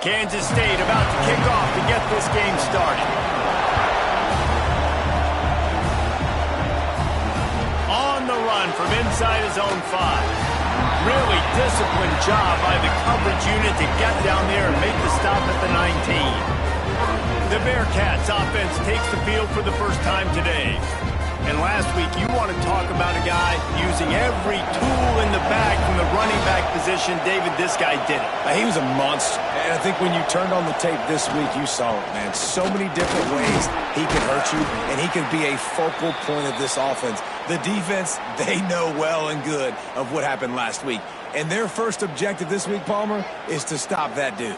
Kansas State about to kick off to get this game started. On the run from inside his own 5. Really disciplined job by the coverage unit to get down there and make the stop at the 19. The Bearcats offense takes the field for the first time today. And last week, you want to talk about a guy using every tool in the bag from the running back position. David, this guy did it. He was a monster. And I think when you turned on the tape this week, you saw it, man. So many different ways he could hurt you, and he could be a focal point of this offense. The defense, they know well and good of what happened last week. And their first objective this week, Palmer, is to stop that dude.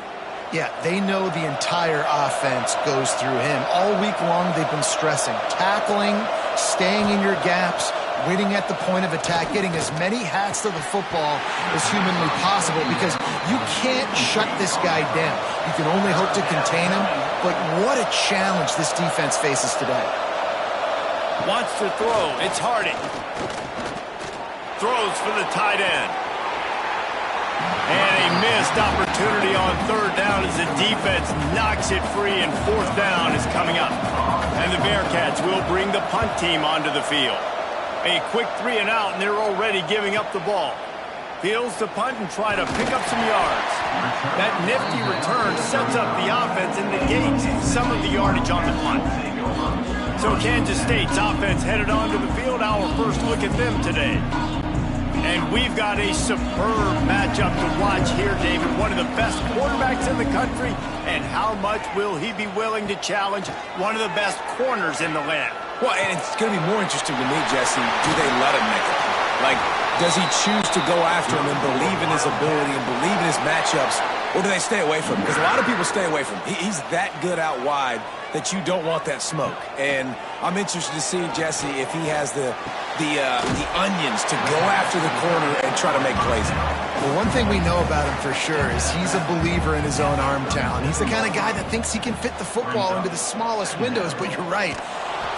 Yeah, they know the entire offense goes through him. All week long, they've been stressing. Tackling, staying in your gaps, winning at the point of attack, getting as many hats to the football as humanly possible, because you can't shut this guy down. You can only hope to contain him, but what a challenge this defense faces today. Wants to throw. It's Harding. Throws for the tight end. And a missed opportunity on third down as the defense knocks it free, and fourth down is coming up. And the Bearcats will bring the punt team onto the field. A quick 3 and out, and they're already giving up the ball. Fields to punt and try to pick up some yards. That nifty return sets up the offense and negates some of the yardage on the punt. So Kansas State's offense headed onto the field. Our first look at them today. And we've got a superb matchup to watch here, David. One of the best quarterbacks in the country. And how much will he be willing to challenge one of the best corners in the land? Well, and it's going to be more interesting to me, Jesse, do they let him make it? Like, does he choose to go after him and believe in his ability and believe in his matchups, or do they stay away from him? Because a lot of people stay away from him. He's that good out wide that you don't want that smoke. And I'm interested to see, Jesse, if he has the onions to go after the corner and try to make plays. Well, one thing we know about him for sure is he's a believer in his own arm talent. He's the kind of guy that thinks he can fit the football into the smallest windows, but you're right.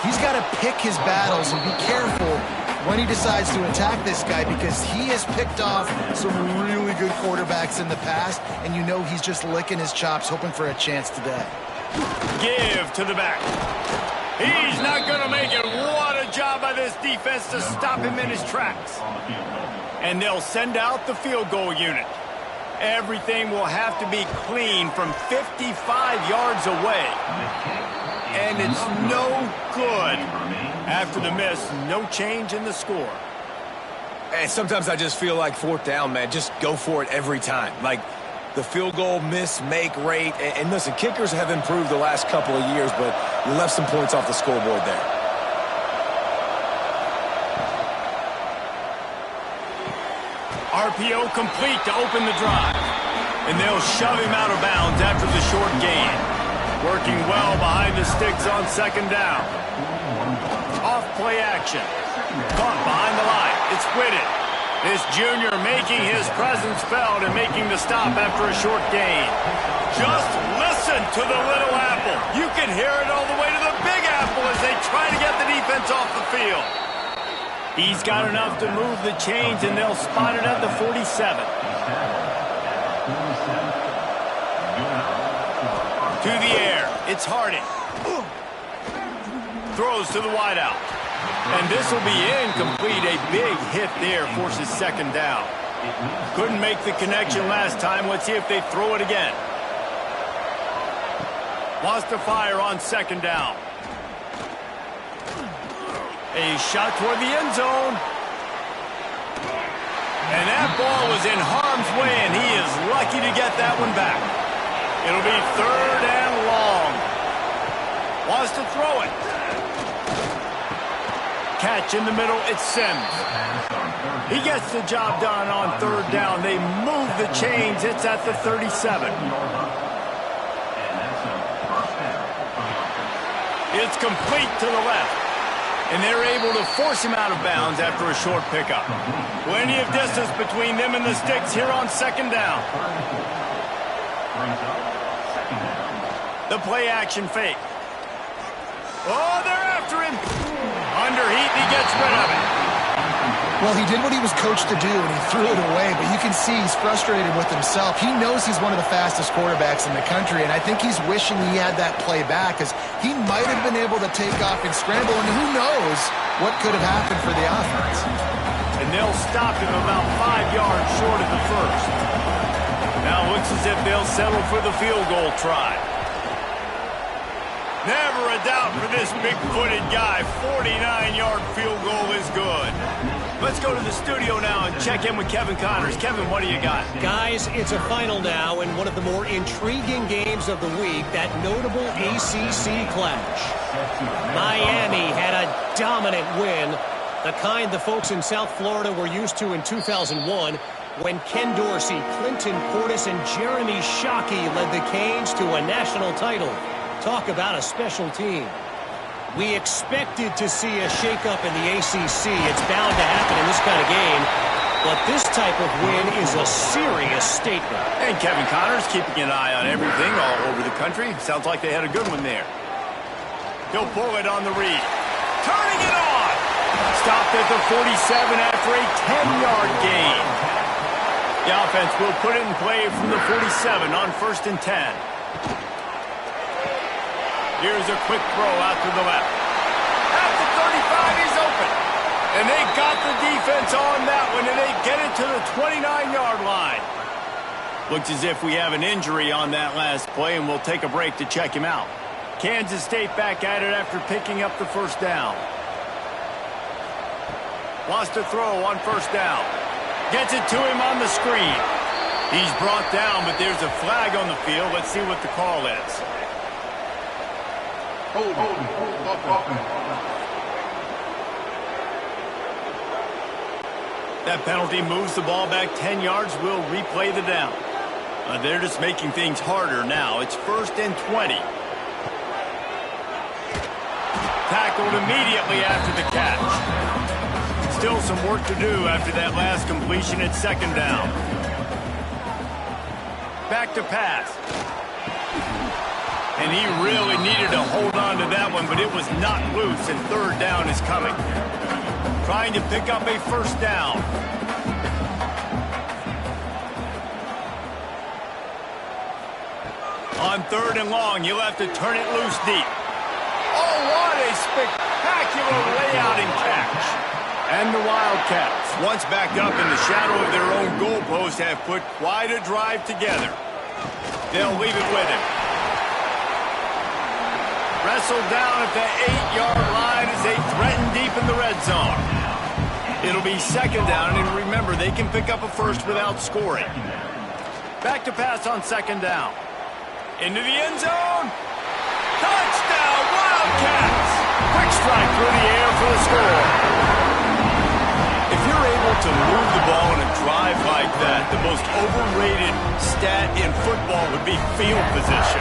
He's got to pick his battles and be careful when he decides to attack this guy, because he has picked off some really good quarterbacks in the past, and you know he's just licking his chops, hoping for a chance today. Give to the back. He's not going to make it. What a job by this defense to stop him in his tracks. And they'll send out the field goal unit. Everything will have to be clean from 55 yards away. And it's no good. After the miss, no change in the score. And sometimes I just feel like fourth down, man, just go for it every time. Like, the field goal miss-make rate. And listen, kickers have improved the last couple of years, but you left some points off the scoreboard there. RPO complete to open the drive. And they'll shove him out of bounds after the short gain. Working well behind the sticks on second down. Off play action. Caught behind the line. It's Whitted. This junior making his presence felt and making the stop after a short gain. Just listen to the little apple. You can hear it all the way to the big apple as they try to get the defense off the field. He's got enough to move the chains, and they'll spot it at the 47. To the air. It's Harding. Throws to the wideout. And this will be incomplete. A big hit there forces second down. Couldn't make the connection last time. Let's see if they throw it again. Wants to fire on second down. A shot toward the end zone. And that ball was in harm's way, and he is lucky to get that one back. It'll be third and long. Wants to throw it. Catch in the middle, it's Sims. He gets the job done on third down. They move the chains. It's at the 37. It's complete to the left. And they're able to force him out of bounds after a short pickup. Plenty of distance between them and the sticks here on second down. The play action fake. Oh, they're after him. Under heat, he gets rid of it. Well, he did what he was coached to do, and he threw it away, but you can see he's frustrated with himself. He knows he's one of the fastest quarterbacks in the country, and I think he's wishing he had that play back, because he might have been able to take off and scramble, and who knows what could have happened for the offense. And they'll stop him about 5 yards short of the first. Now it looks as if they'll settle for the field goal try. Never a doubt for this big-footed guy. 49-yard field goal is good. Let's go to the studio now and check in with Kevin Connors. Kevin, what do you got? Guys, it's a final now in one of the more intriguing games of the week, that notable ACC clash. Miami had a dominant win, the kind the folks in South Florida were used to in 2001 when Ken Dorsey, Clinton Portis, and Jeremy Shockey led the Canes to a national title. Talk about a special team. We expected to see a shakeup in the ACC. It's bound to happen in this kind of game. But this type of win is a serious statement. And Kevin Connors keeping an eye on everything all over the country. Sounds like they had a good one there. He'll pull it on the read. Turning it on! Stopped at the 47 after a 10-yard gain. The offense will put it in play from the 47 on 1st and 10. Here's a quick throw out to the left. At the 35, he's open. And they got the defense on that one, and they get it to the 29-yard line. Looks as if we have an injury on that last play, and we'll take a break to check him out. Kansas State back at it after picking up the first down. Lost a throw on 1st down. Gets it to him on the screen. He's brought down, but there's a flag on the field. Let's see what the call is. That penalty moves the ball back 10 yards. We'll replay the down. They're just making things harder now. It's 1st and 20. Tackled immediately after the catch. Still some work to do after that last completion at 2nd down. Back to pass. And he really needed to hold on to that one, but it was not loose, and 3rd down is coming. Trying to pick up a 1st down. On 3rd and long, you'll have to turn it loose deep. Oh, what a spectacular layout and catch. And the Wildcats, once backed up in the shadow of their own goalpost, have put quite a drive together. They'll leave it with him. Wrestled down at the 8-yard line as they threaten deep in the red zone. It'll be 2nd down, and remember, they can pick up a first without scoring. Back to pass on 2nd down. Into the end zone. Touchdown, Wildcats! Quick strike through the air for the score. If you're able to move the ball in a drive like that, the most overrated stat in football would be field position.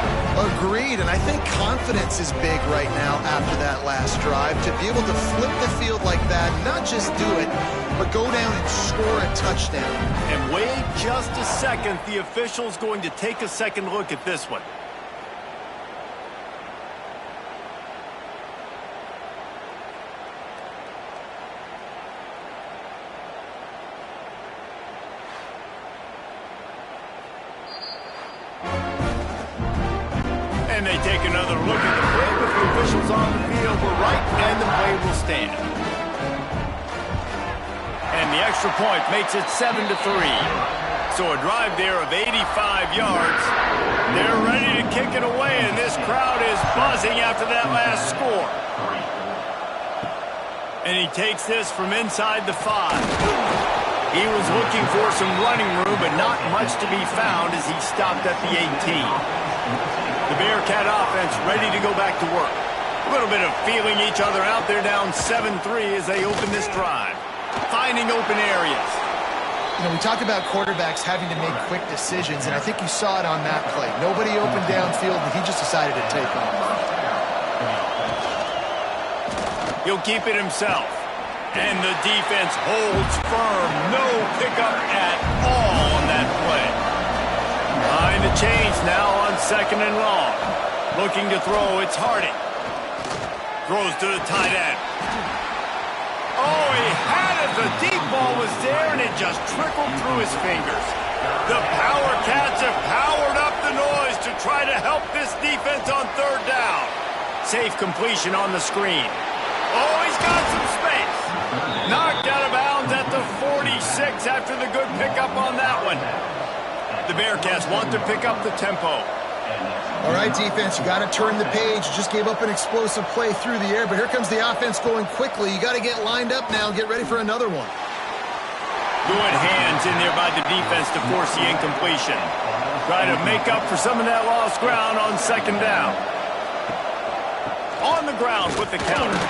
Agreed, and I think confidence is big right now after that last drive. To be able to flip the field like that, not just do it, but go down and score a touchdown. And wait just a second, the official's going to take a second look at this one. And they take another look at the play, but the officials on the field were right, and the play will stand. And the extra point makes it 7-3. So a drive there of 85 yards. They're ready to kick it away, and this crowd is buzzing after that last score. And he takes this from inside the 5. He was looking for some running room, but not much to be found as he stopped at the 18. The Bearcat offense ready to go back to work. A little bit of feeling each other out. They're down 7-3 as they open this drive. Finding open areas. You know, we talk about quarterbacks having to make quick decisions, and I think you saw it on that play. Nobody opened downfield, and he just decided to take off. He'll keep it himself. And the defense holds firm. No pickup at all on that play. Behind the chains now on 2nd and long. Looking to throw, it's Harding. Throws to the tight end. Oh, he had it The deep ball was there, and it just trickled through his fingers. The Power Cats have powered up the noise to try to help this defense on third down. Safe completion on the screen. Oh, he's got some space. Knocked out of bounds at the 46 after the good pickup on that one. The Bearcats want to pick up the tempo. All right, defense, you got to turn the page. You just gave up an explosive play through the air, but here comes the offense going quickly. You got to get lined up now and get ready for another one. Good hands in there by the defense to force the incompletion. Try to make up for some of that lost ground on second down. On the ground with the counter.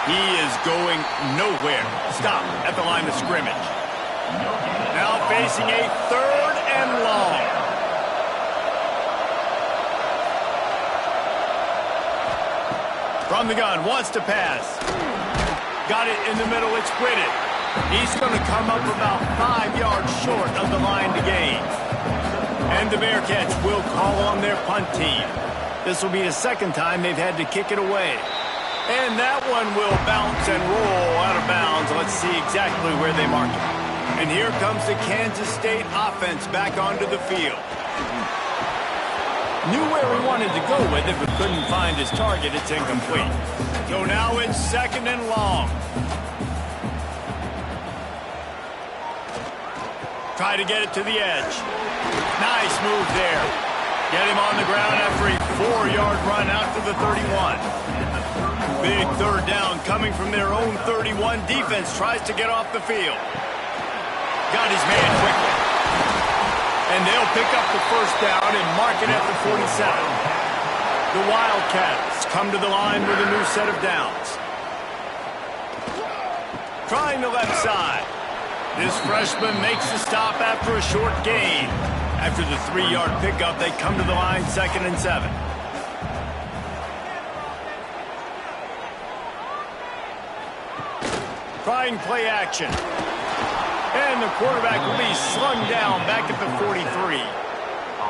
He is going nowhere. Stop at the line of scrimmage. Now facing a third and long. From the gun, wants to pass. Got it in the middle, it's Whitted. He's going to come up about 5 yards short of the line to gain. And the Bearcats will call on their punt team. This will be the second time they've had to kick it away. And that one will bounce and roll out of bounds. Let's see exactly where they mark it. And here comes the Kansas State offense back onto the field. Knew where he wanted to go with it, but couldn't find his target. It's incomplete. So now it's second and long. Try to get it to the edge. Nice move there. Get him on the ground after a 4-yard run out to the 31. Big third down coming from their own 31. Defense tries to get off the field. Got his man quickly. And they'll pick up the first down and mark it at the 47. The Wildcats come to the line with a new set of downs. Trying the left side. This freshman makes the stop after a short gain. After the 3-yard pickup, they come to the line 2nd and 7. Trying play action. And the quarterback will be slung down back at the 43.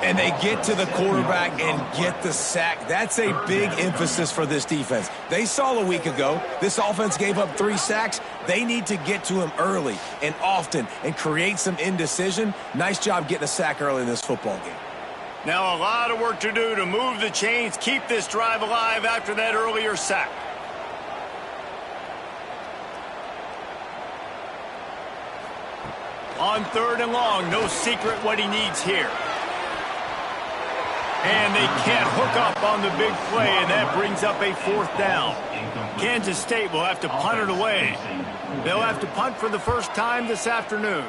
And they get to the quarterback and get the sack. That's a big emphasis for this defense. They saw a week ago, this offense gave up 3 sacks. They need to get to him early and often and create some indecision. Nice job getting a sack early in this football game. Now a lot of work to do to move the chains, keep this drive alive after that earlier sack. On third and long, no secret what he needs here. And they can't hook up on the big play, and that brings up a 4th down. Kansas State will have to punt it away. They'll have to punt for the first time this afternoon.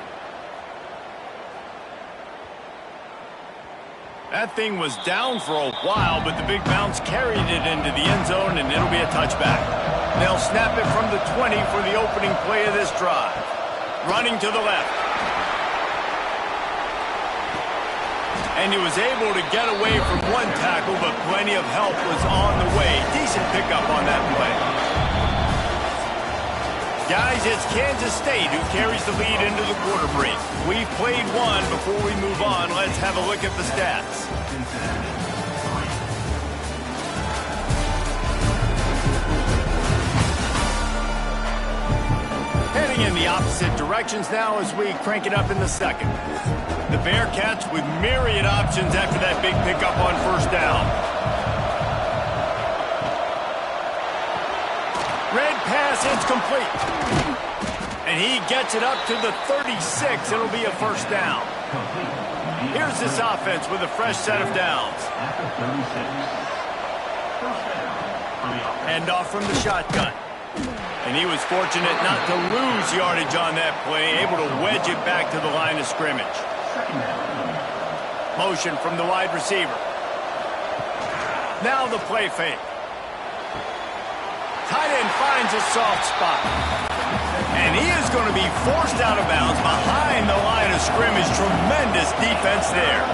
That thing was down for a while, but the big bounce carried it into the end zone, and it'll be a touchback. They'll snap it from the 20 for the opening play of this drive. Running to the left. And he was able to get away from one tackle, but plenty of help was on the way. Decent pickup on that play. Guys, it's Kansas State who carries the lead into the quarter break. We've played one. Before we move on, let's have a look at the stats. Heading in the opposite directions now as we crank it up in the second. The Bearcats with myriad options after that big pickup on first down. Red pass, it's complete. And he gets it up to the 36. It'll be a first down. Here's this offense with a fresh set of downs. Hand off from the shotgun. And he was fortunate not to lose yardage on that play, able to wedge it back to the line of scrimmage. Motion from the wide receiver. Now the play fake. Tight end finds a soft spot. And he is going to be forced out of bounds behind the line of scrimmage. Tremendous defense there.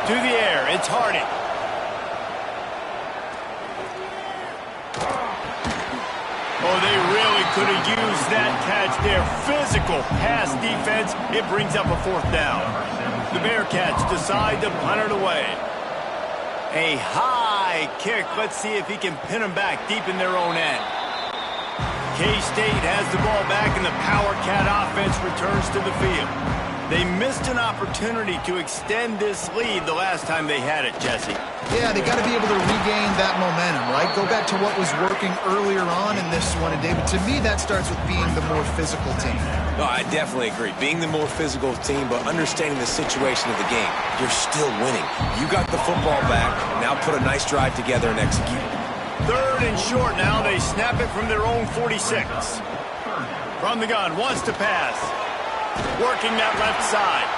To the air, it's Harding. Oh, they really could have used that catch there. Physical pass defense. It brings up a 4th down. The Bearcats decide to punt it away. A high kick. Let's see if he can pin them back deep in their own end. K-State has the ball back, and the Power Cat offense returns to the field. They missed an opportunity to extend this lead the last time they had it, Jesse. Yeah, they got to be able to regain that momentum, right? Go back to what was working earlier on in this one. And, David, to me, that starts with being the more physical team. No, I definitely agree. Being the more physical team, but understanding the situation of the game. You're still winning. You got the football back. Now put a nice drive together and execute. Third and short now. They snap it from their own 46. From the gun, wants to pass. Working that left side.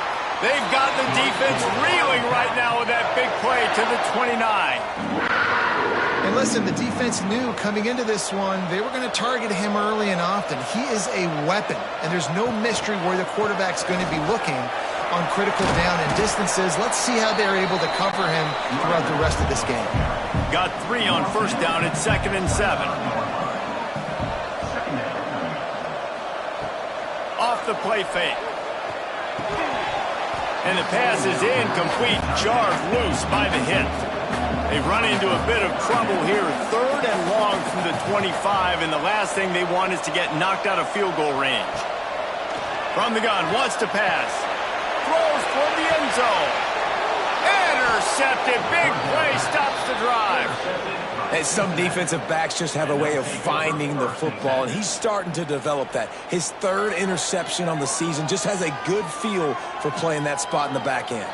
They've got the defense reeling right now with that big play to the 29. And listen, the defense knew coming into this one, they were going to target him early and often. He is a weapon, and there's no mystery where the quarterback's going to be looking on critical down and distances. Let's see how they're able to cover him throughout the rest of this game. Got 3 on first down at 2nd and 7. Off the play fake. And the pass is incomplete, jarred loose by the hit. They run into a bit of trouble here. 3rd and long from the 25, and the last thing they want is to get knocked out of field goal range. From the gun, wants to pass. Throws for the end zone. Intercepted, big play, stops the drive. And some defensive backs just have a way of finding the football, and he's starting to develop that. His 3rd interception on the season, just has a good feel for playing that spot in the back end.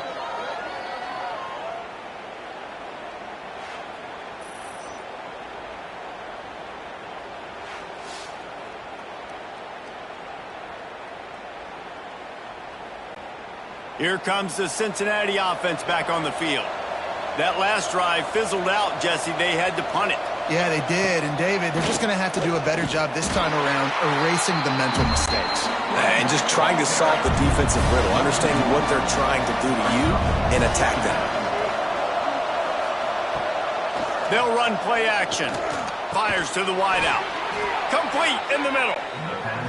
Here comes the Cincinnati offense back on the field. That last drive fizzled out, Jesse. They had to punt it. Yeah, they did. And, David, they're just going to have to do a better job this time around erasing the mental mistakes. And just trying to solve the defensive riddle, understanding what they're trying to do to you and attack them. They'll run play action. Fires to the wideout. Complete in the middle.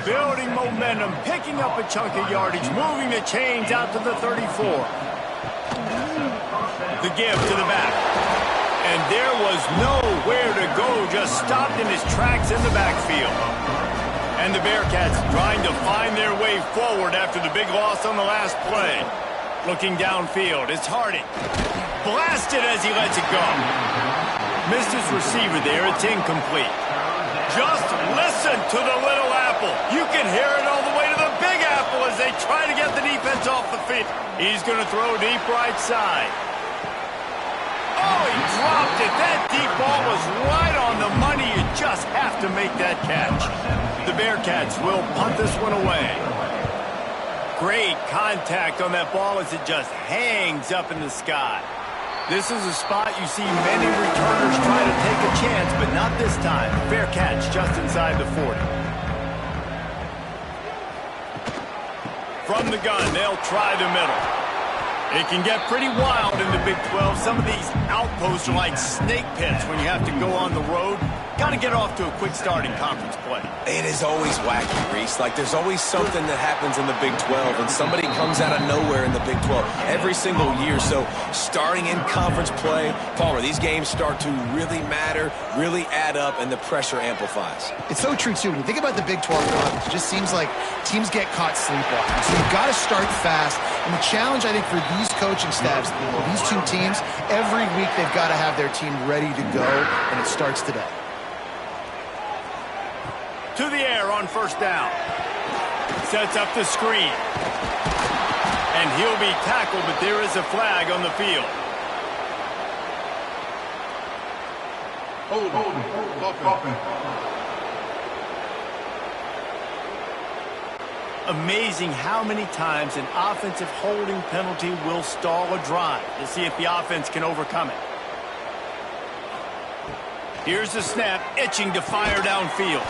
Building momentum, picking up a chunk of yardage, moving the chains out to the 34. The give to the back. And there was nowhere to go, just stopped in his tracks in the backfield. And the Bearcats trying to find their way forward after the big loss on the last play. Looking downfield, it's Harding. Blasted as he lets it go. Missed his receiver there, it's incomplete. Just listen to the little apple. You can hear it all the way to the big apple as they try to get the defense off the field. He's going to throw deep right side. Oh, he dropped it. That deep ball was right on the money. You just have to make that catch. The Bearcats will punt this one away. Great contact on that ball as it just hangs up in the sky. This is a spot you see many returners try to take a chance, but not this time. Fair catch just inside the 40. From the gun, they'll try the middle. It can get pretty wild in the Big 12. Some of these outposts are like snake pits when you have to go on the road. Got to get off to a quick start in conference play. It is always wacky, Reese. Like, there's always something that happens in the Big 12, and somebody comes out of nowhere in the Big 12 every single year. So, starting in conference play, Palmer, these games start to really matter, really add up, and the pressure amplifies. It's so true, too. When you think about the Big 12 conference, it just seems like teams get caught sleepwalking. So, you've got to start fast. And the challenge, I think, for these coaching staffs, these two teams, every week they've got to have their team ready to go, and it starts today. To the air on first down. Sets up the screen. And he'll be tackled, but there is a flag on the field. Amazing how many times an offensive holding penalty will stall a drive to see if the offense can overcome it. Here's the snap, itching to fire downfield.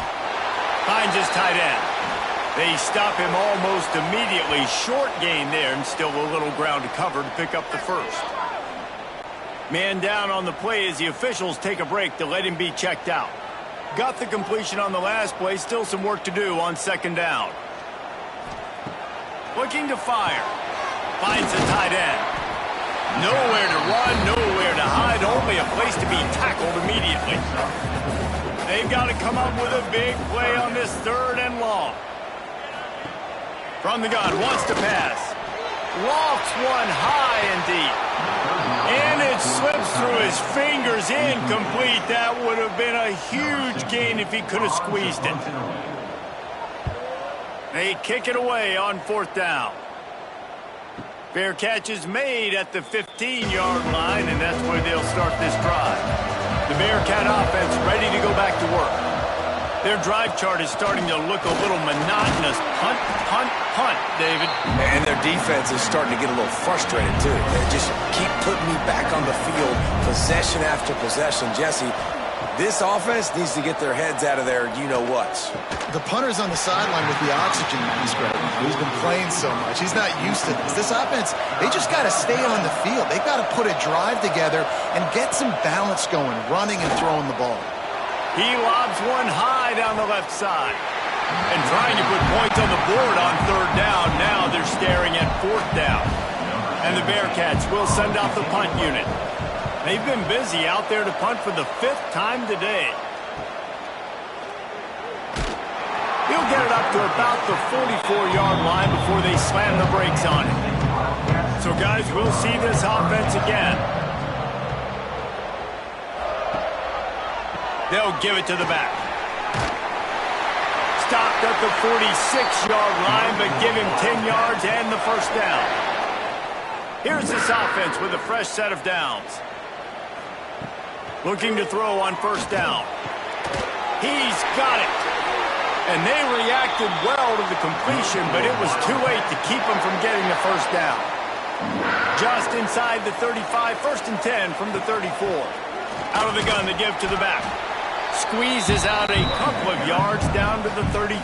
Finds his tight end. They stop him almost immediately. Short gain there, and still a little ground to cover to pick up the first. Man down on the play as the officials take a break to let him be checked out. Got the completion on the last play. Still some work to do on second down. Looking to fire. Finds the tight end. Nowhere to run, nowhere to hide. Only a place to be tackled immediately. They've got to come up with a big play on this 3rd and long. From the gun, wants to pass. Lofts one high and deep. And it slips through his fingers, incomplete. That would have been a huge gain if he could have squeezed it. They kick it away on 4th down. Fair catch is made at the 15-yard line, and that's where they'll start this drive. The Bearcat offense ready to go back to work. Their drive chart is starting to look a little monotonous. Punt, punt, punt, David. And their defense is starting to get a little frustrated, too. They just keep putting me back on the field, possession after possession. Jesse, this offense needs to get their heads out of their you-know-whats. The punter's on the sideline with the oxygen mask right now. He's been playing so much. He's not used to this. This offense, they just got to stay on the field. They've got to put a drive together and get some balance going, running and throwing the ball. He lobs one high down the left side. And trying to put points on the board on 3rd down. Now they're staring at 4th down. And the Bearcats will send out the punt unit. They've been busy out there to punt for the 5th time today. He'll get it up to about the 44-yard line before they slam the brakes on it. So, guys, we'll see this offense again. They'll give it to the back. Stopped at the 46-yard line, but give him 10 yards and the 1st down. Here's this offense with a fresh set of downs. Looking to throw on 1st down. He's got it. And they reacted well to the completion, but it was too late to keep them from getting the 1st down. Just inside the 35, 1st and 10 from the 34. Out of the gun, the give to the back. Squeezes out a couple of yards down to the 32.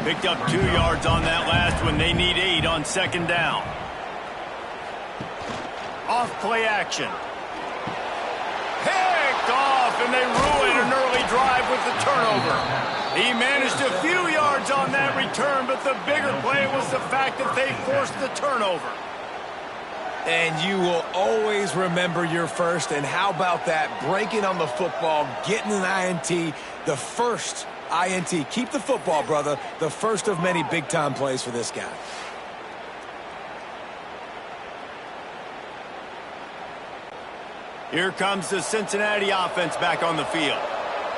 Picked up 2 yards on that last one. They need 8 on 2nd down. Off play action. Picked off, and they ruin an early drive with the turnover. He managed a few yards on that return, but the bigger play was the fact that they forced the turnover. And you will always remember your first. And how about that? Breaking on the football, getting an INT, the first INT. Keep the football, brother. The first of many big-time plays for this guy. Here comes the Cincinnati offense back on the field.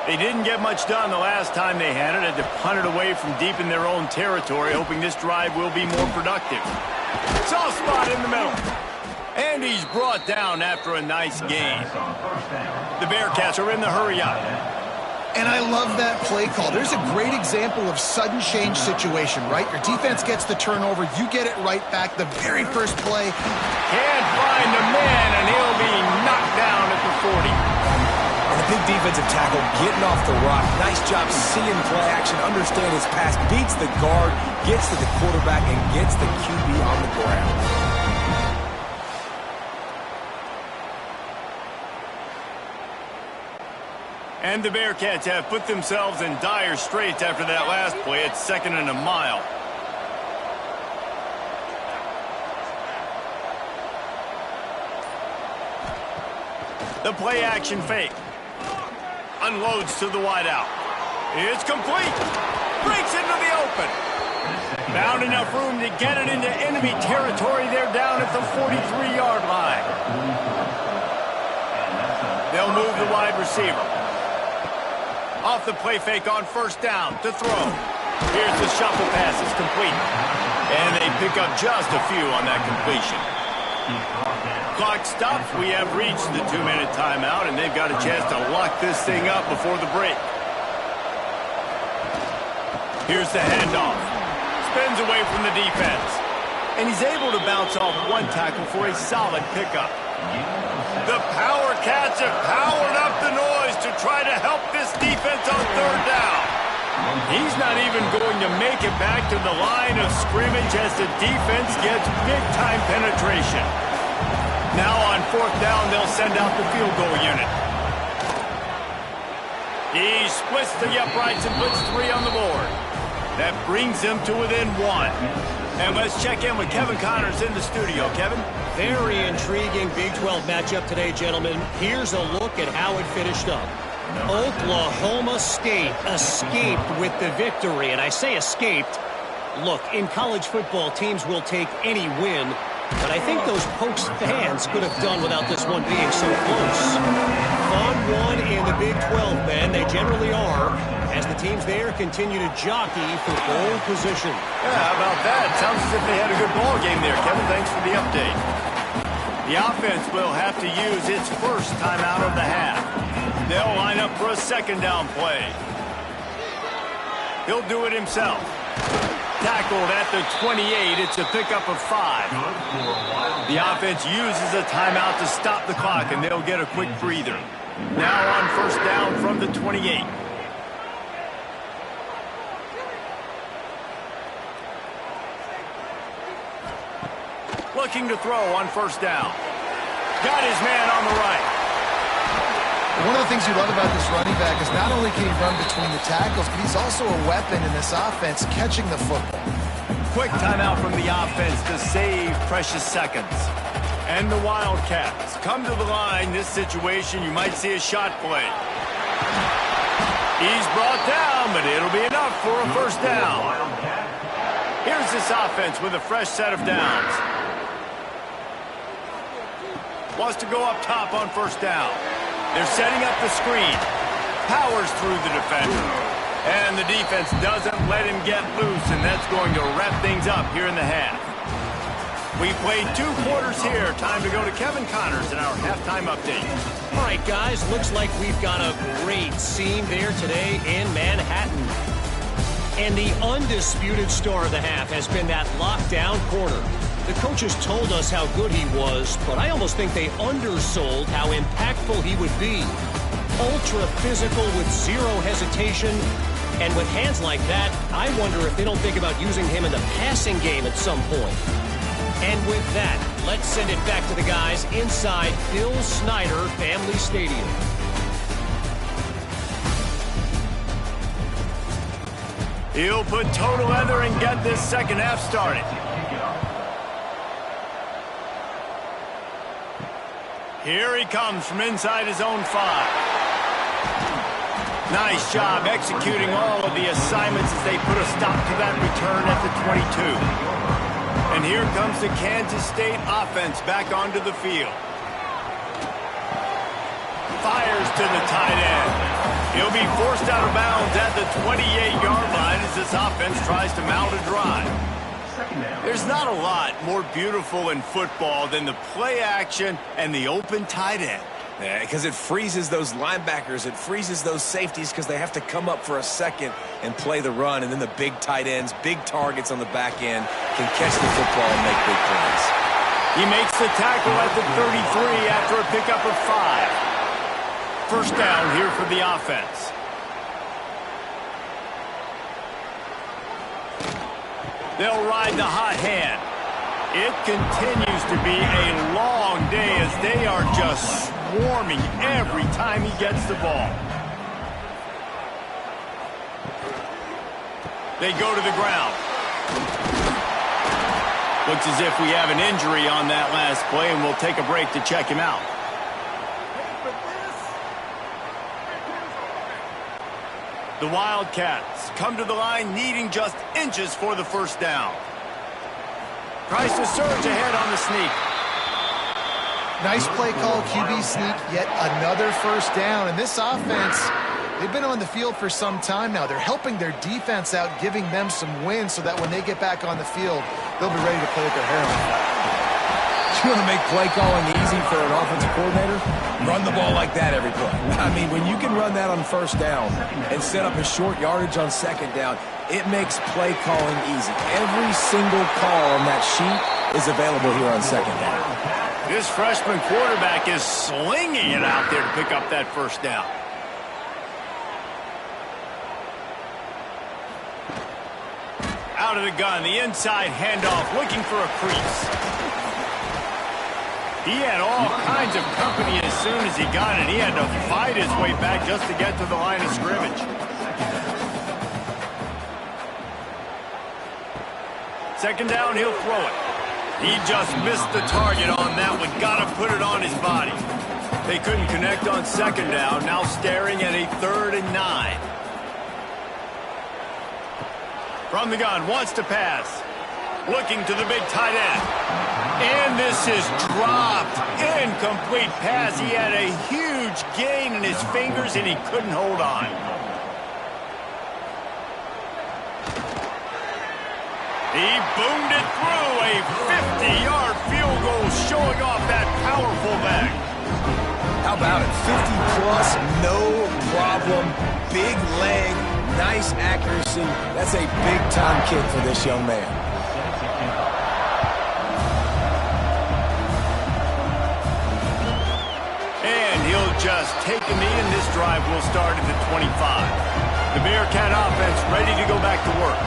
They didn't get much done the last time they had it. Had to punt it away from deep in their own territory, hoping this drive will be more productive. Soft spot in the middle. And he's brought down after a nice gain. The Bearcats are in the hurry up. And I love that play call. There's a great example of sudden change situation, right? Your defense gets the turnover, you get it right back. The very first play. Can't find the man, and he'll be knocked down at the 40. And a big defensive tackle getting off the rock. Nice job seeing play action, understand his pass, beats the guard, gets to the quarterback, and gets the QB on the ground. And the Bearcats have put themselves in dire straits after that last play. It's 2nd and a mile. The play action fake. Unloads to the wideout. It's complete. Breaks into the open. Found enough room to get it into enemy territory. They're down at the 43-yard line. They'll move the wide receiver. Off the play fake on 1st down to throw. Here's the shuffle pass. It's complete. And they pick up just a few on that completion. Clock stops. We have reached the 2-minute timeout, and they've got a chance to lock this thing up before the break. Here's the handoff. Spins away from the defense. And he's able to bounce off one tackle for a solid pickup. The Power Cats have powered up the noise to try to help this defense on 3rd down. He's not even going to make it back to the line of scrimmage as the defense gets big-time penetration. Now on 4th down, they'll send out the field goal unit. He splits the uprights and puts 3 on the board. That brings them to within 1. And let's check in with Kevin Connors in the studio. Kevin? Very intriguing Big 12 matchup today, gentlemen. Here's a look at how it finished up. Oklahoma State escaped with the victory, and I say escaped. Look, in college football, teams will take any win, but I think those Pokes fans could have done without this one being so close. Fun one in the Big 12, Ben. They generally are, as the teams there continue to jockey for bowl position. Yeah, how about that? Sounds as if they had a good ball game there. Kevin, thanks for the update. The offense will have to use its first timeout of the half. They'll line up for a second down play. He'll do it himself. Tackled at the 28. It's a pickup of 5. The offense uses a timeout to stop the clock, and they'll get a quick breather. Now on first down from the 28. Looking to throw on first down. Got his man on the right. One of the things you love about this running back is not only can he run between the tackles, but he's also a weapon in this offense catching the football. Quick timeout from the offense to save precious seconds. And the Wildcats come to the line. This situation, you might see a shot play. He's brought down, but it'll be enough for a first down. Here's this offense with a fresh set of downs. Wants to go up top on first down. They're setting up the screen. Powers through the defender. And the defense doesn't let him get loose, and that's going to wrap things up here in the half. We played 2 quarters here. Time to go to Kevin Connors in our halftime update. All right, guys, looks like we've got a great scene there today in Manhattan. And the undisputed star of the half has been that lockdown corner. The coaches told us how good he was, but I almost think they undersold how impactful he would be. Ultra physical with zero hesitation. And with hands like that, I wonder if they don't think about using him in the passing game at some point. And with that, let's send it back to the guys inside Bill Snyder Family Stadium. He'll put total leather and get this second half started. Here he comes from inside his own 5. Nice job executing all of the assignments as they put a stop to that return at the 22. And here comes the Kansas State offense back onto the field. Fires to the tight end. He'll be forced out of bounds at the 28-yard line as this offense tries to mount a drive. There's not a lot more beautiful in football than the play action and the open tight end. Yeah, because it freezes those linebackers. It freezes those safeties because they have to come up for a second and play the run. And then the big tight ends, big targets on the back end can catch the football and make big plays. He makes the tackle at the 33 after a pickup of 5. First down here for the offense. They'll ride the hot hand. It continues to be a long day as they are just swarming every time he gets the ball. They go to the ground. Looks as if we have an injury on that last play, and we'll take a break to check him out. The Wildcats come to the line needing just inches for the first down. Tries to surge ahead on the sneak. Nice play call, QB sneak, yet another first down. And this offense, they've been on the field for some time now. They're helping their defense out, giving them some wins so that when they get back on the field, they'll be ready to play with their hair on fire. You want to make play calling easy for an offensive coordinator? Run the ball like that every play. I mean, when you can run that on first down and set up a short yardage on second down, it makes play calling easy. Every single call on that sheet is available here on second down. This freshman quarterback is slinging it out there to pick up that first down. Out of the gun, the inside handoff, looking for a crease. He had all kinds of company as soon as he got it. He had to fight his way back just to get to the line of scrimmage. Second down, he'll throw it. He just missed the target on that one. Got to put it on his body. They couldn't connect on second down, now staring at a 3rd and 9. From the gun, wants to pass. Looking to the big tight end. And this is dropped. Incomplete pass. He had a huge gain in his fingers, and he couldn't hold on. He boomed it through. A 50-yard field goal showing off that powerful back. How about it? 50-plus, no problem. Big leg, nice accuracy. That's a big-time kick for this young man. And he'll just take a knee, and this drive will start at the 25. The Bearcat offense ready to go back to work.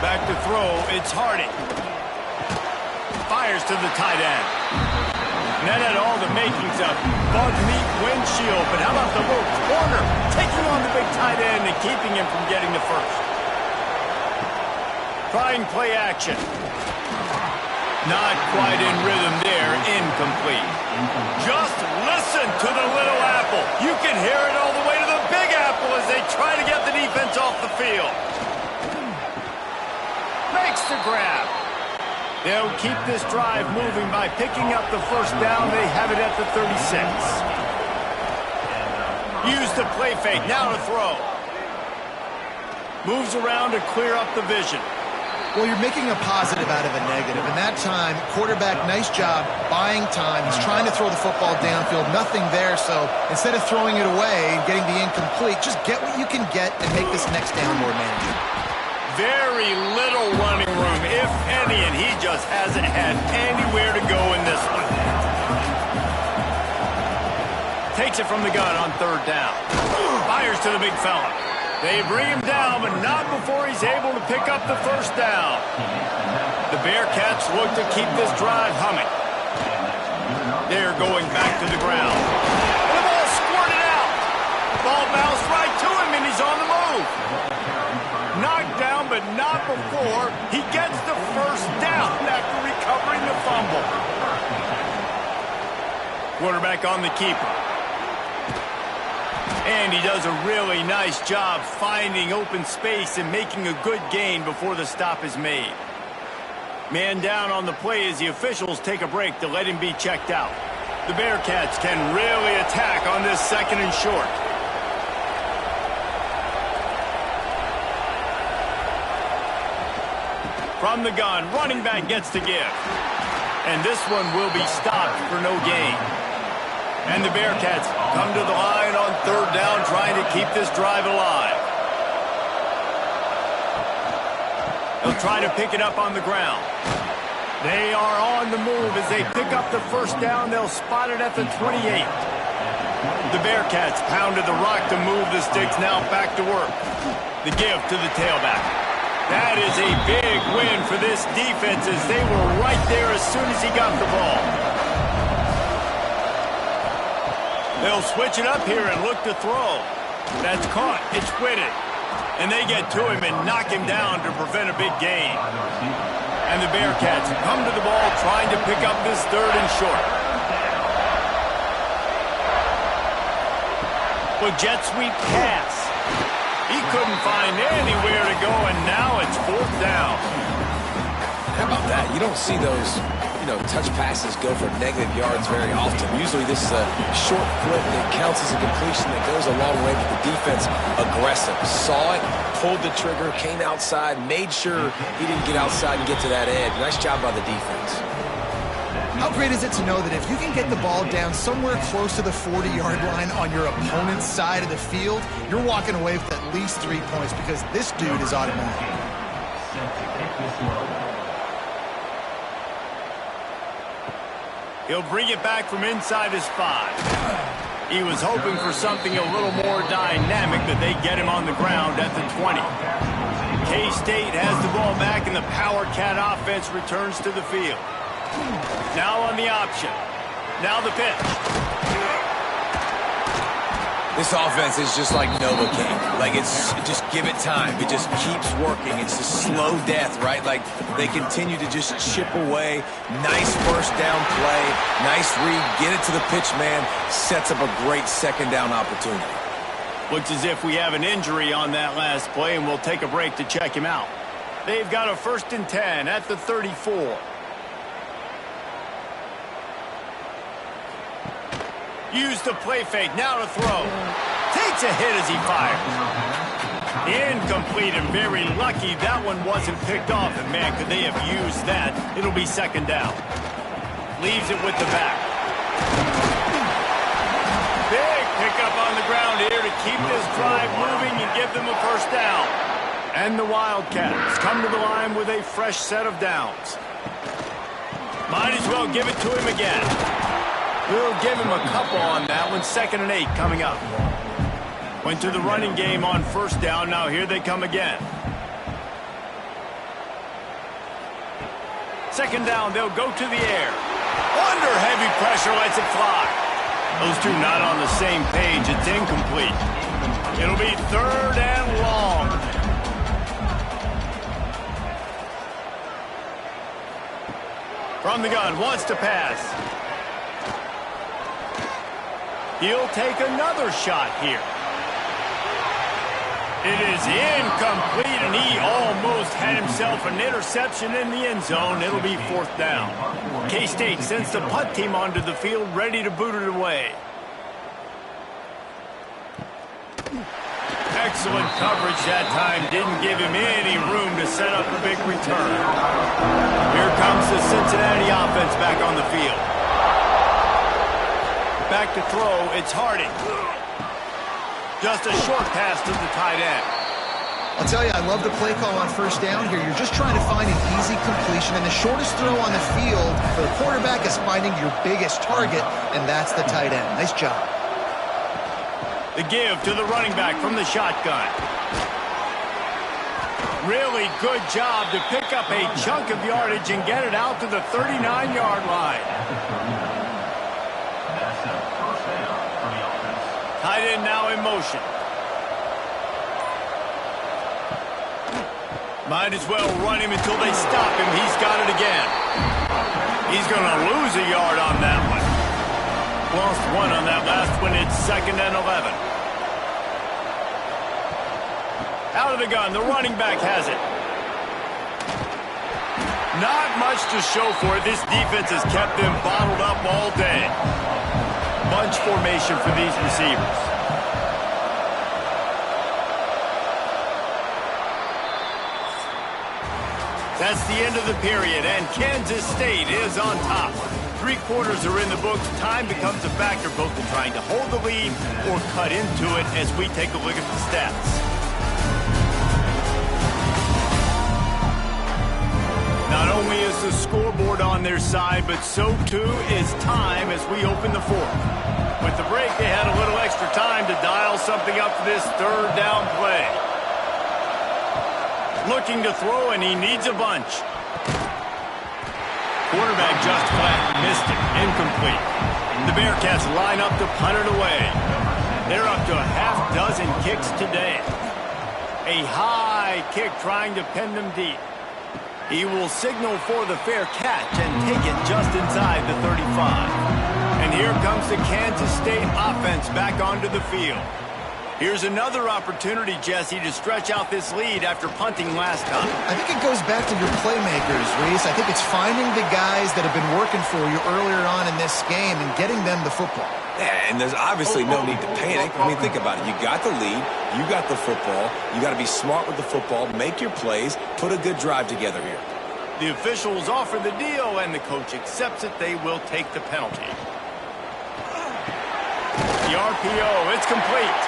Back to throw, it's Harding. Fires to the tight end. And that had all the makings of bug meat windshield, but how about the little corner taking on the big tight end and keeping him from getting the first? Trying play action. Not quite in rhythm there, incomplete. Just listen to the little apple. You can hear it all the way to the big apple as they try to get the defense off the field. Makes the grab. They'll keep this drive moving by picking up the first down. They have it at the 36. Use the play fake. Now to throw. Moves around to clear up the vision. Well, you're making a positive out of a negative. And that time, quarterback, nice job, buying time. He's trying to throw the football downfield. Nothing there, so instead of throwing it away and getting the incomplete, just get what you can get and make this next down more manageable. Very little running room, if any, and he just hasn't had anywhere to go in this one. Takes it from the gun on 3rd down. Fires to the big fella. They bring him down, but not before he's able to pick up the first down. The Bearcats look to keep this drive humming. They're going back to the ground. And the ball squirted out. Ball bounced right to him, and he's on the move. Knocked down, but not before he gets the first down after recovering the fumble. Quarterback on the keeper. And he does a really nice job finding open space and making a good gain before the stop is made. Man down on the play as the officials take a break to let him be checked out. The Bearcats can really attack on this 2nd and short. From the gun, running back gets to give. And this one will be stopped for no gain. And the Bearcats come to the line on 3rd down, trying to keep this drive alive. They'll try to pick it up on the ground. They are on the move as they pick up the first down. They'll spot it at the 28. The Bearcats pounded the rock to move the sticks, now back to work. The give to the tailback. That is a big win for this defense as they were right there as soon as he got the ball. They'll switch it up here and look to throw. That's caught. It's Whitted. And they get to him and knock him down to prevent a big gain. And the Bearcats come to the ball trying to pick up this 3rd and short. Well, jet sweep pass. He couldn't find anywhere to go, and now it's 4th down. How about that? You don't see those, touch passes go for negative yards very often. Usually this is a short flip that counts as a completion that goes a long way, but the defense aggressive. Saw it, pulled the trigger, came outside, made sure he didn't get outside and get to that edge. Nice job by the defense. How great is it to know that if you can get the ball down somewhere close to the 40-yard line on your opponent's side of the field, you're walking away with at least 3 points because this dude is automatic. He'll bring it back from inside his 5. He was hoping for something a little more dynamic, but they get him on the ground at the 20. K-State has the ball back, and the Power Cat offense returns to the field. Now on the option. Now the pitch. This offense is just like Novocaine. Like, just give it time. It just keeps working. It's a slow death, right? Like, they continue to just chip away. Nice first down play. Nice read. Get it to the pitch man. Sets up a great second down opportunity. Looks as if we have an injury on that last play, and we'll take a break to check him out. They've got a 1st and 10 at the 34. Use the play fake, now to throw. Takes a hit as he fires. Incomplete, and very lucky that one wasn't picked off. And man, could they have used that. It'll be 2nd down. Leaves it with the back. Big pickup on the ground here to keep this drive moving and give them a 1st down. And the Wildcats come to the line with a fresh set of downs. Might as well give it to him again. We'll give him a couple on that one. 2nd and 8 coming up. Went to the running game on 1st down. Now here they come again. 2nd down, they'll go to the air. Under heavy pressure, lets it fly. Those two not on the same page. It's incomplete. It'll be 3rd and long. From the gun, wants to pass. He'll take another shot here. It is incomplete, and he almost had himself an interception in the end zone. It'll be 4th down. K-State sends the punt team onto the field, ready to boot it away. Excellent coverage that time. Didn't give him any room to set up a big return. Here comes the Cincinnati offense back on the field. Back to throw, it's Harding. Just a short pass to the tight end. I'll tell you, I love the play call on 1st down here. You're just trying to find an easy completion, and the shortest throw on the field for the quarterback is finding your biggest target, and that's the tight end. Nice job. The give to the running back from the shotgun. Really good job to pick up a chunk of yardage and get it out to the 39-yard line. Tight end now in motion. Might as well run him until they stop him. He's got it again. He's going to lose a yard on that one. Lost 1 on that last one. It's 2nd and 11. Out of the gun. The running back has it. Not much to show for it. This defense has kept them bottled up all day. Bunch formation for these receivers. That's the end of the period, and Kansas State is on top. 3 quarters are in the books. Time becomes a factor both in trying to hold the lead or cut into it as we take a look at the stats. Not only is the scoreboard on their side, but so too is time as we open the 4th. With the break, they had a little extra time to dial something up for this 3rd down play. Looking to throw, and he needs a bunch. Quarterback just flat, missed it, incomplete. The Bearcats line up to punt it away. They're up to a half dozen kicks today. A high kick trying to pin them deep. He will signal for the fair catch and take it just inside the 35. And here comes the Kansas State offense back onto the field. Here's another opportunity, Jesse, to stretch out this lead after punting last time. I think it goes back to your playmakers, Reese. I think it's finding the guys that have been working for you earlier on in this game and getting them the football. Yeah, and there's obviously no need to panic. I mean, think about it. You got the lead. You got the football. You got to be smart with the football. Make your plays. Put a good drive together here. The officials offer the deal, and the coach accepts it. They will take the penalty. The RPO, it's complete.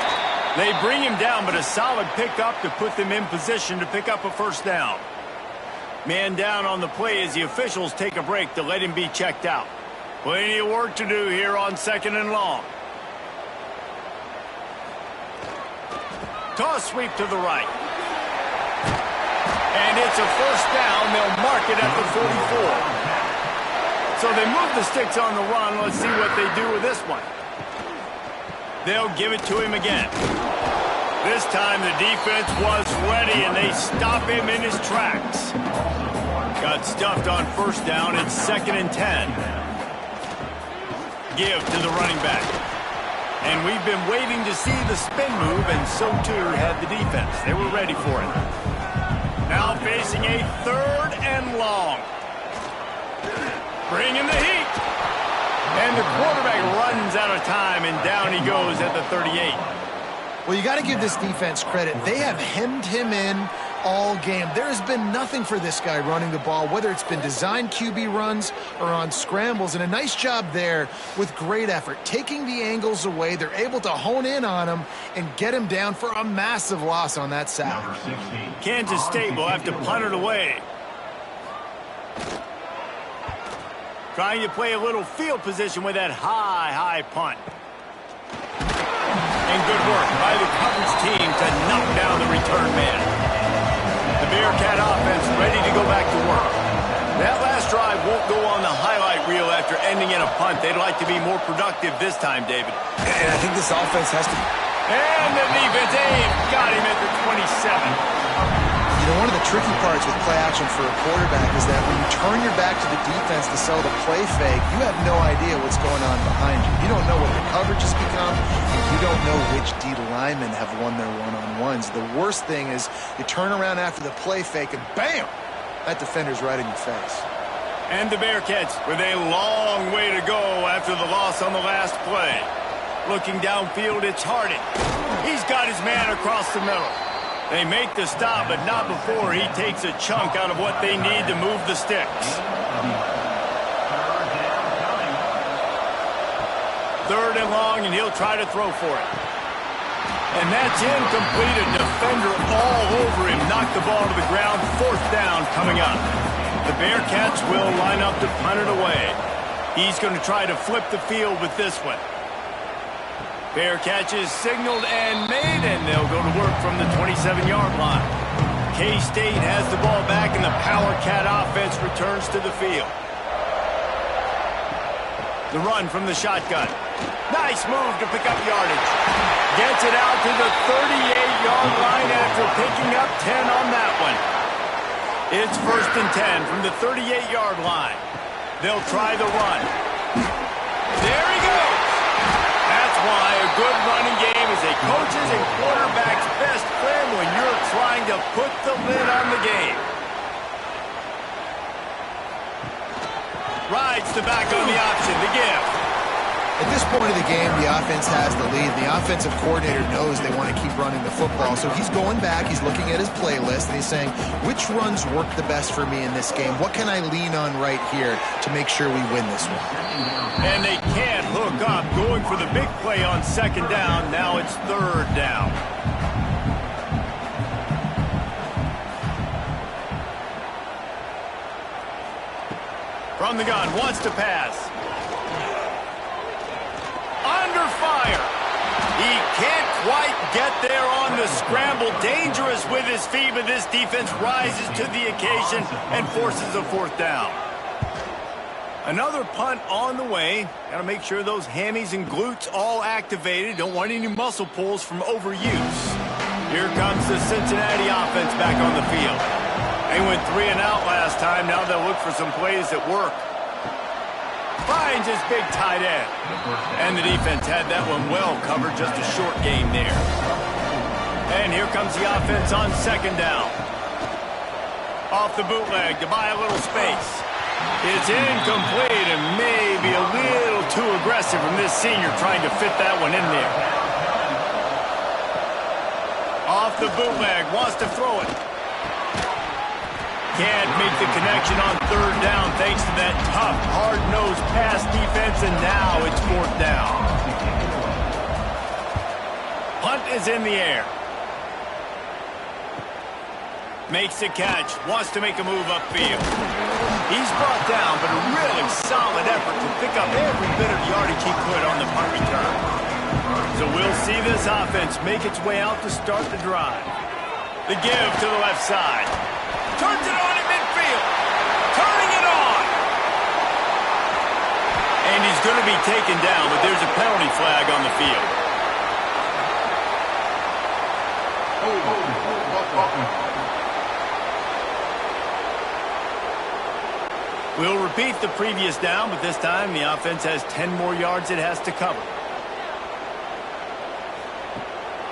They bring him down, but a solid pickup to put them in position to pick up a 1st down. Man down on the play as the officials take a break to let him be checked out. Plenty of work to do here on 2nd and long. Toss sweep to the right. And it's a 1st down. They'll mark it at the 44. So they move the sticks on the run. Let's see what they do with this one. They'll give it to him again. This time the defense was ready, and they stop him in his tracks. Got stuffed on first down. It's 2nd and 10. Give to the running back. And we've been waiting to see the spin move, and so too had the defense. They were ready for it. Now facing a 3rd and long. Bring in the heat. And the quarterback runs out of time, and down he goes at the 38. Well, you got to give this defense credit. They have hemmed him in all game. There has been nothing for this guy running the ball, whether it's been designed QB runs or on scrambles, and a nice job there with great effort. Taking the angles away, they're able to hone in on him and get him down for a massive loss on that sack. Kansas State will have to punt it away. Trying to play a little field position with that high punt. And good work by the coverage team to knock down the return man. The Bearcat offense ready to go back to work. That last drive won't go on the highlight reel after ending in a punt. They'd like to be more productive this time, David. And I think this offense has to... And the defense got him at the 27. You know, one of the tricky parts with play action for a quarterback is that when you turn your back to the defense to sell the play fake, you have no idea what's going on behind you. You don't know what the coverage has become, and you don't know which D linemen have won their one-on-ones. The worst thing is you turn around after the play fake, and bam! That defender's right in your face. And the Bearcats with a long way to go after the loss on the last play. Looking downfield, it's Harding. He's got his man across the middle. They make the stop, but not before he takes a chunk out of what they need to move the sticks. 3rd and long, and he'll try to throw for it. And that's incomplete. A defender all over him. Knocked the ball to the ground. 4th down coming up. The Bearcats will line up to punt it away. He's going to try to flip the field with this one. Bearcats is signaled and made, and they'll go to work from the 27-yard line. K-State has the ball back, and the Power Cat offense returns to the field. The run from the shotgun. Nice move to pick up yardage. Gets it out to the 38-yard line after picking up 10 on that one. It's 1st and 10 from the 38-yard line. They'll try the run. There he goes. That's why a good running game is a coach's and quarterback's best friend when you're trying to put the lid on the game. Rides the back on the option, the give. At this point of the game, the offense has the lead. The offensive coordinator knows they want to keep running the football, so he's going back, he's looking at his playlist, and he's saying, which runs work the best for me in this game? What can I lean on right here to make sure we win this one? And they can't hook up, going for the big play on 2nd down. Now it's 3rd down. From the gun, wants to pass. Under fire. He can't quite get there on the scramble. Dangerous with his feet, but this defense rises to the occasion and forces a 4th down. Another punt on the way. Got to make sure those hammies and glutes all activated. Don't want any muscle pulls from overuse. Here comes the Cincinnati offense back on the field. They went 3 and out last time. Now they'll look for some plays that work. Finds his big tight end. And the defense had that one well covered. Just a short game there. And here comes the offense on 2nd down. Off the bootleg to buy a little space. It's incomplete and maybe a little too aggressive from this senior trying to fit that one in there. Off the bootleg, wants to throw it. Can't make the connection on 3rd down thanks to that tough, hard-nosed pass defense, and now it's 4th down. Punt is in the air. Makes the catch, wants to make a move upfield. He's brought down, but a really solid effort to pick up every bit of yardage he could on the punt return. So we'll see this offense make its way out to start the drive. The give to the left side. Turns it on in midfield. Turning it on. And he's going to be taken down, but there's a penalty flag on the field. We'll repeat the previous down, but this time the offense has 10 more yards it has to cover.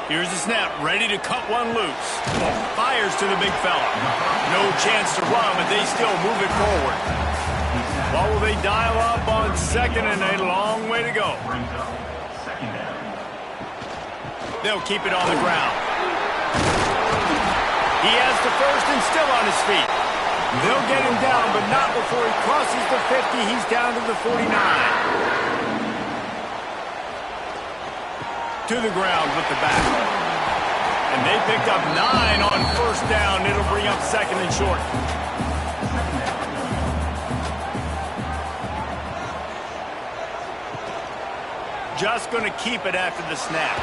Here's the snap, ready to cut one loose. Fires to the big fella. No chance to run, but they still move it forward. What will they dial up on second and a long way to go? They'll keep it on the ground. He has the first and still on his feet. They'll get him down, but not before he crosses the 50. He's down to the 49. To the ground with the back. And they picked up 9 on first down. It'll bring up second and short. Just going to keep it after the snap.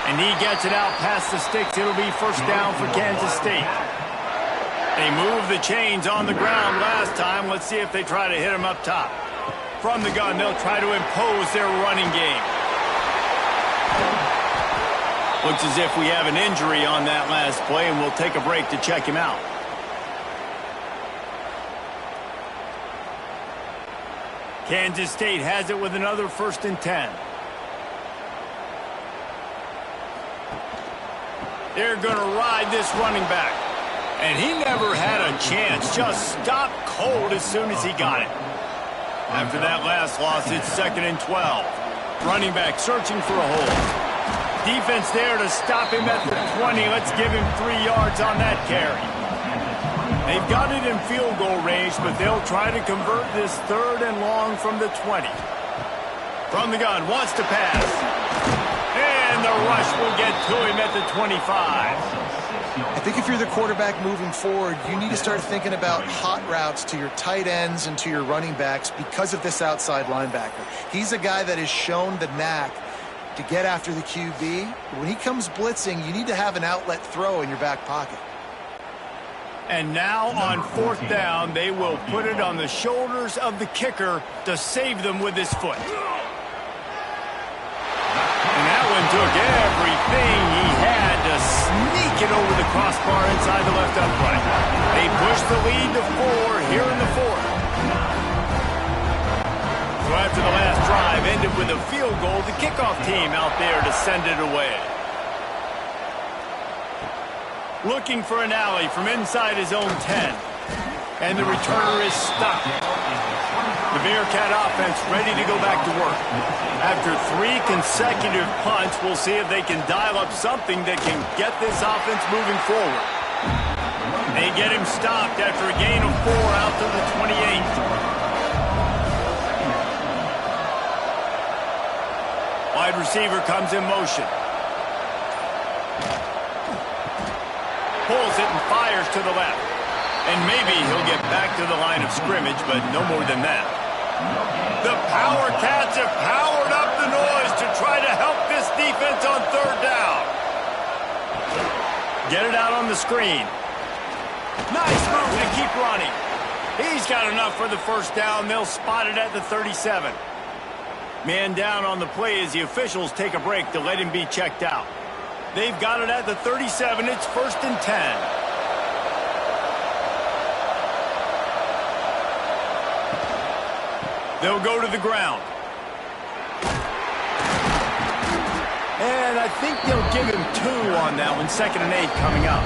And he gets it out past the sticks. It'll be first down for Kansas State. They moved the chains on the ground last time. Let's see if they try to hit him up top. From the gun, they'll try to impose their running game. Looks as if we have an injury on that last play, and we'll take a break to check him out. Kansas State has it with another first and 10. They're going to ride this running back. And he never had a chance. Just stopped cold as soon as he got it. After that last loss, it's second and 12. Running back searching for a hole. Defense there to stop him at the 20. Let's give him 3 yards on that carry. They've got it in field goal range, but they'll try to convert this third and long from the 20. From the gun, wants to pass. And the rush will get to him at the 25. I think if you're the quarterback moving forward, you need to start thinking about hot routes to your tight ends and to your running backs because of this outside linebacker. He's a guy that has shown the knack to get after the QB. When he comes blitzing, you need to have an outlet throw in your back pocket. And now on fourth down, they will put it on the shoulders of the kicker to save them with his foot. And that one took everything he had to sneak it over the crossbar inside the left upright. They push the lead to 4 here in the fourth. So after the last drive ended with a field goal, the kickoff team out there to send it away. Looking for an alley from inside his own 10. And the returner is stopped. The Bearcat offense ready to go back to work. After 3 consecutive punts, we'll see if they can dial up something that can get this offense moving forward. They get him stopped after a gain of 4 out to the 28. Wide receiver comes in motion. Pulls it and fires to the left. And maybe he'll get back to the line of scrimmage, but no more than that. The Power Cats have powered up the noise to try to help this defense on third down. Get it out on the screen. Nice move to keep running. He's got enough for the first down. They'll spot it at the 37. Man down on the play as the officials take a break to let him be checked out. They've got it at the 37. It's first and 10. They'll go to the ground. And I think they'll give him 2 on that one. Second and 8 coming up.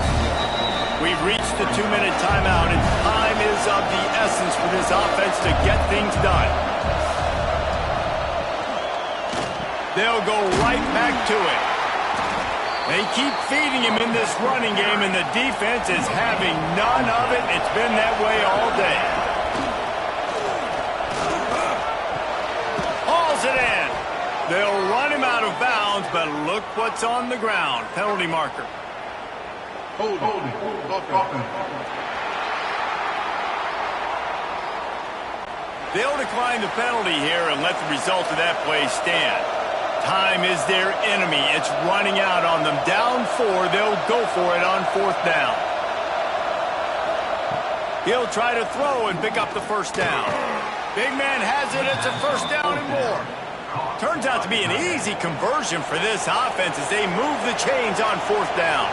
We've reached the 2-minute timeout, and time is of the essence for this offense to get things done. They'll go right back to it. They keep feeding him in this running game, and the defense is having none of it. It's been that way all day. Hauls it in. They'll run him out of bounds, but look what's on the ground. Penalty marker. They'll decline the penalty here and let the result of that play stand. Time is their enemy. It's running out on them. Down 4, they'll go for it on fourth down. He'll try to throw and pick up the first down. Big man has it. It's a first down and more. Turns out to be an easy conversion for this offense as they move the chains on fourth down.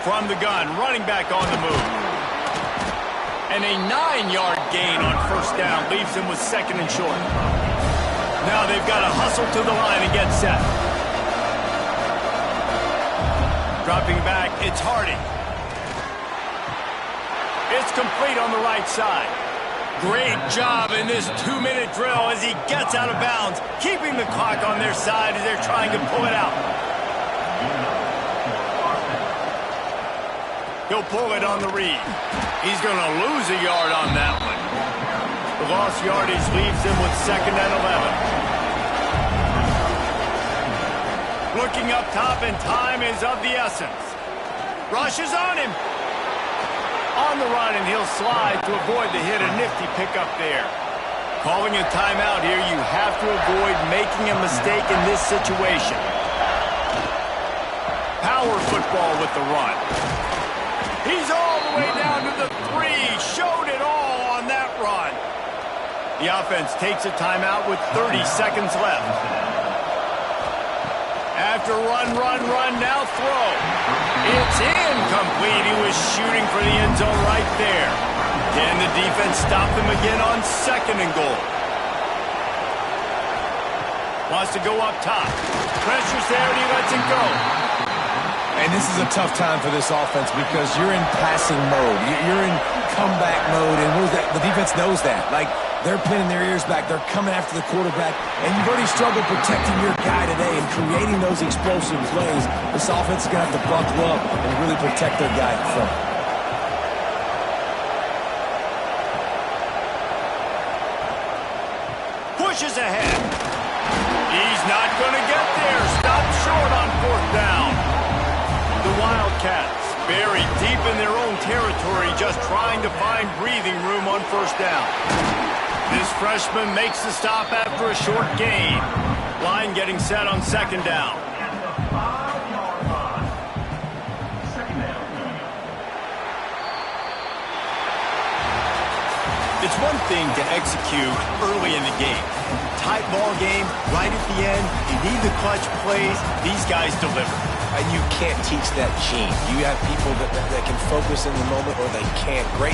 From the gun, running back on the move. And a 9-yard gain on first down leaves them with second and short. Now they've got to hustle to the line and get set. Dropping back, it's Hardy. It's complete on the right side. Great job in this 2-minute drill as he gets out of bounds, keeping the clock on their side as they're trying to pull it out. He'll pull it on the read. He's going to lose a yard on that one. The lost yardage leaves him with second and 11. Looking up top, and time is of the essence. Rushes on him. On the run, and he'll slide to avoid the hit. A nifty pickup there. Calling a timeout here, you have to avoid making a mistake in this situation. Power football with the run. He's all the way down to the 3. Showed it all on that run. The offense takes a timeout with 30 seconds left. After run, now throw. It's incomplete. He was shooting for the end zone right there. Can the defense stop him again on second and goal? Wants to go up top. Pressure's there and he lets it go. And this is a tough time for this offense because you're in passing mode. You're in comeback mode, and what is that? The defense knows that. Like, they're pinning their ears back. They're coming after the quarterback, and you've already struggled protecting your guy today and creating those explosive plays. This offense is going to have to buckle up and really protect their guy in front. Pushes ahead. He's not going to get there. Stopped short on fourth down. The Wildcats buried deep in their own territory, just trying to find breathing room on first down. This freshman makes the stop after a short gain. Line getting set on second down. It's one thing to execute early in the game. Tight ball game, right at the end. You need the clutch plays. These guys deliver. And you can't teach that gene. You have people that can focus in the moment or they can't. Great